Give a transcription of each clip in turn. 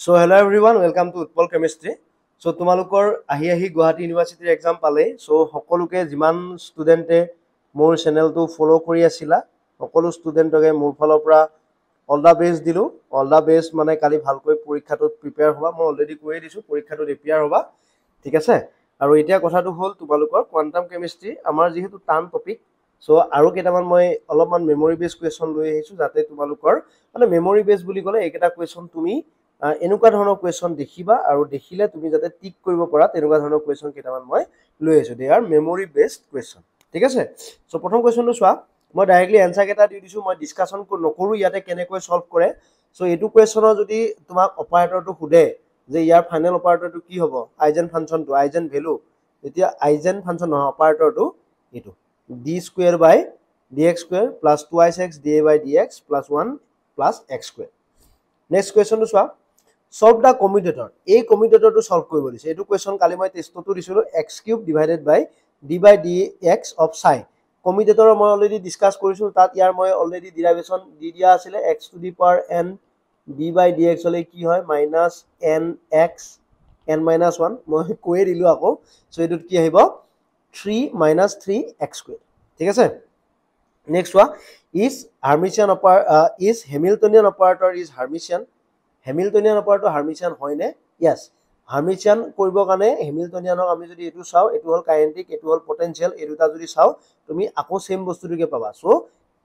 So hello everyone, welcome to Utpal Chemistry. So তোমালোকৰ আহি গুৱাহাটী ইউনিভাৰ্চিটিৰ এক্সাম পালে। So সকলোকে যিমান ষ্টুডেণ্টে মোৰ চেনেলটো ফলো কৰি আছিলা সকলো ষ্টুডেণ্টকে মোৰ ফালৰ পৰা অল দা বেষ্ট দিলোঁ। অল দা বেষ্ট মানে কালি ভালকৈ পৰীক্ষাটোত প্ৰিপেয়াৰ হ'বা। মই অলৰেডি কৈয়ে দিছোঁ পৰীক্ষাটোত প্ৰিপেয়াৰ হ'বা, ঠিক আছে। আৰু এতিয়া কথাটো হ'ল তোমালোকৰ কোৱাণ্টাম কেমিষ্ট্ৰি আমাৰ যিহেতু টান টপিক, চ' আৰু কেইটামান মই অলপমান মেমৰি বেছ কুৱেশ্যন লৈ আহিছোঁ যাতে তোমালোকৰ মানে মেমৰি বেছ বুলি ক'লে এইকেইটা কুৱেশ্যন তুমি এনেকুৱা ধৰণৰ কুৱেশ্যন দেখিবা আৰু দেখিলে তুমি যাতে টিক কৰিব পৰা তেনেকুৱা ধৰণৰ কুৱেশ্যন কেইটামান মই লৈ আহিছোঁ। দে আৰ মেমৰি বেছড কুৱেশ্যন, ঠিক আছে। চ' প্ৰথম কুৱেশ্যনটো চোৱা, মই ডাইৰেক্টলি এনচাৰ কেইটা দি দিছোঁ, মই ডিছকাশ্যন নকৰোঁ ইয়াতে কেনেকৈ চল্ভ কৰে। চ' এইটো কুৱেশ্যনৰ যদি তোমাক অপাৰেটৰটো সোধে যে ইয়াৰ ফাইনেল অপাৰেটৰটো কি হ'ব, আইজেন ফাংচনটো, আইজেন ভেলু, এতিয়া আইজেন ফাংচন নহয় অপাৰেটৰটো এইটো d square by d x square plus 2x d a by d x plus 1 plus x square. Next কুৱেশ্যনটো চোৱা, সলভ দ্য কমিউটেটৰ। এই কমিউটেটৰটো সলভ কৰিব দিছে। এইটো কুৱেশ্যন কালি মই টেষ্টতো দিছিলোঁ, x cube divided by d x of চাই। কমিউটেটৰ মই অলৰেডি ডিছকাছ কৰিছোঁ, তাত ইয়াৰ মই অলৰেডি ডিৰাইভেশ্যন দি দিয়া আছিলে। X to the power n d by d x হ'লে কি হয় minus n x n minus 1, মই কৈয়ে দিলোঁ আকৌ। চ' এইটোত কি আহিব 3 মাইনাছ 3 এক্স স্কুৱেৰ, ঠিক আছে। নেক্সট চোৱা, ইজ হেমিল্টনিয়ান অপাৰেটৰ ইজ হাৰ্মিচিয়ান। হেমিল্টনিয়ান অপাৰেটৰ হাৰ্মিচিয়ান হয়নে? য়েছ, হাৰ্মিচিয়ান কৰিবৰ কাৰণে হেমিল্টনিয়ানক আমি যদি এইটো চাওঁ, এইটো হ'ল কাইনেটিক, এইটো হ'ল পটেনচিয়েল, এই দুটা যদি চাওঁ তুমি আকৌ সেম বস্তুটোকে পাবা। চ'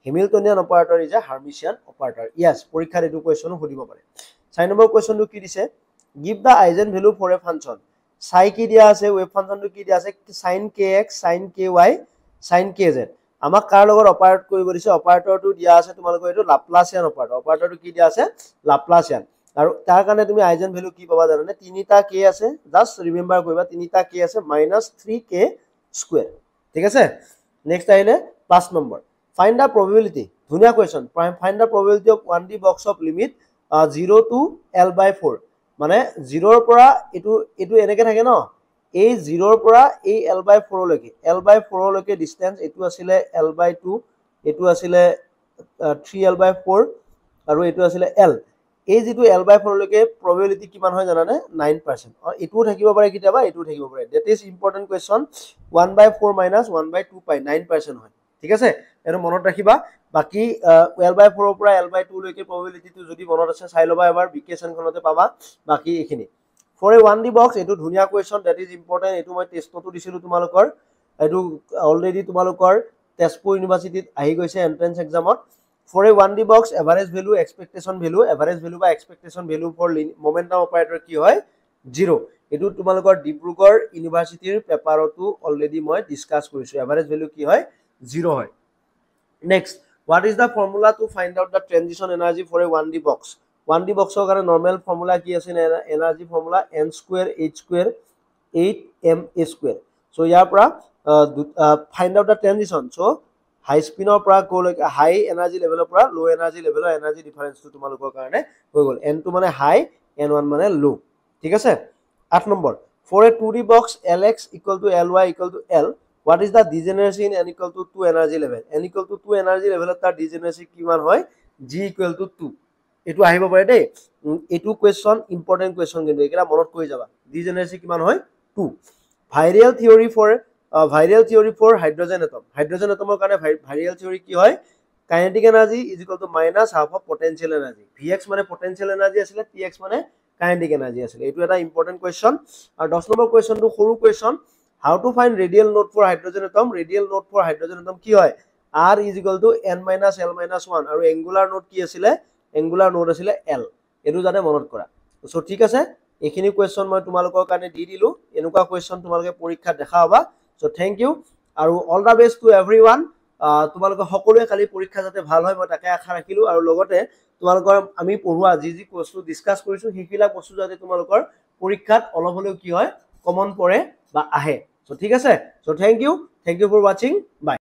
হেমিল্টনিয়ান অপাৰেটৰ ইজ এ হাৰ্মিচিয়ান অপাৰেটৰ। য়েছ, পৰীক্ষাত এইটো কুৱেশ্যনো সুধিব পাৰে। 4 নম্বৰ কুৱেশ্যনটো কি দিছে, give the eigen value for a function. চাই কি দিয়া আছে, ৱেভ ফাংচনটো কি দিয়া আছে, sine k x, sine k y, sine k z. আমাক কাৰ লগত অপাৰেট কৰিব দিছে, অপাৰেটৰটো দিয়া আছে তোমালোকৰ এইটো লাপ্লাছিয়ান অপাৰেটৰ। অপাৰেটৰটো কি দিয়া আছে লাপ্লাছিয়ান। আৰু তাৰ কাৰণে তুমি আইজেন ভেলু কি পাবা জানানে, তিনিটা কে আছে, জাষ্ট ৰিমেম্বাৰ কৰিবা তিনিটা কে আছে, মাইনাছ 3 কে স্কুৱেৰ, ঠিক আছে। নেক্সট আহিলে 5 নম্বৰ, ফাইণ্ড দ্য প্ৰবেবিলিটি। ধুনীয়া question, find the probability of 1D box of limit 0 to L/4। মানে 0ৰ পৰা এইটো এনেকে থাকে ন, এই 0ৰ পৰা এই L/4লৈকে, L/4লৈকে ডিষ্টেঞ্চ, এইটো আছিলে L/2, এইটো আছিলে 3L/4 আৰু এইটো আছিলে L। এই যিটো L/4লৈকে প্ৰবেবিলিটি কিমান হয় জানানে, 9%। এইটোও থাকিব পাৰে কেতিয়াবা, এইটোও থাকিব পাৰে। That is important question, 1/4 minus 1/2 pi 9% হয়, ঠিক আছে। এইটো মনত ৰাখিবা। বাকী L/4ৰ পৰা L/2 লৈকে প্ৰবেবিলিটিটো যদি মনত আছে চাই ল'বা এবাৰ, বিকেশ্যনখনতে পাবা। বাকী এইখিনি ফৰ এ 1D বক্স, এইটো ধুনীয়া কুৱেশ্যন, ডেট ইজ ইম্পৰ্টেণ্ট। এইটো মই টেষ্টতো দিছিলোঁ তোমালোকৰ, এইটো অলৰেডি তোমালোকৰ তেজপুৰ ইউনিভাৰ্চিটিত আহি গৈছে এণ্ট্ৰেন্স এক্সামত। For a 1D box, average value, expectation value, average value বা expectation value for momentum operator কি হয় 0। এইটো তোমালোকৰ ডিব্ৰুগড় ইউনিভাৰ্চিটিৰ পেপাৰতো অলৰেডি মই ডিছকাছ কৰিছোঁ, এভাৰেজ ভেলু কি হয় 0 হয়। Next, what is the formula to find out the transition energy for a 1D box. 1D বক্সৰ কাৰণে নৰ্মেল ফৰ্মুলা কি আছে, energy formula n square h square 8ma square. চ' ইয়াৰ পৰা ফাইণ্ড আউট দ্য ট্ৰেনজিশ্যন। চ' হাই স্পিনৰ পৰা ক'লৈকে, হাই এনাৰ্জি লেভেলৰ পৰা ল' এনাৰ্জি লেভেলৰ এনাৰ্জি ডিফাৰেঞ্চটো তোমালোকৰ কাৰণে হৈ গ'ল। n2 মানে হাই, n1 মানে ল', ঠিক আছে। 8 নম্বৰ, for a 2D box Lx equal to Ly equal to L, what is the degeneracy in n equal to 2 energy level. n equal to 2 energy লেভেলত তাৰ ডিজেনেৰেচি কিমান হয়, g ইকুৱেল টু 2। এইটো আহিব পাৰে দেই, এইটো কুৱেশ্যন ইম্পৰ্টেণ্ট কুৱেশ্যন, কিন্তু এইকেইটা মনত কৰি যাবা। ডিজেনেৰেচি কিমান হয় 2। Virial theory for hydrogen atom. Hydrogen এটমৰ কাৰণে ভাইৰেল থিয়ৰী কি হয়, kinetic energy is equal to minus half of potential energy. Vx মানে পটেনচিয়েল এনাৰ্জি আছিলে, Tx মানে কাইনেটিক এনাৰ্জি আছিলে। এইটো এটা ইম্পৰ্টেণ্ট কুৱেশ্যন। আৰু 10 নম্বৰ কুৱেশ্যনটো সৰু question, how to find radial node for hydrogen atom. Radial node for hydrogen atom কি হয়, R is equal to n minus L minus 1, আৰু এংগুলাৰ নোট কি আছিলে, এংগুলাৰ নোট আছিলে L। এইটো যাতে মনত কৰা। চ' ঠিক আছে, এইখিনি কুৱেশ্যন মই তোমালোকৰ কাৰণে দি দিলোঁ। এনেকুৱা কুৱেশ্যন তোমালোকে পৰীক্ষাত দেখা পাবা। চ' থেংক ইউ আৰু all the best two every one. তোমালোকৰ সকলোৱে কালি পৰীক্ষা যাতে ভাল হয় মই তাকে আশা ৰাখিলোঁ। আৰু লগতে তোমালোকৰ আমি পঢ়োৱা যি বস্তু ডিছকাছ কৰিছোঁ সেইবিলাক বস্তু যাতে তোমালোকৰ পৰীক্ষাত অলপ হ'লেও কি হয় কমন পৰে বা আহে। চ' ঠিক আছে, চ' থেংক ইউ ফৰ ৱাচিং, বাই।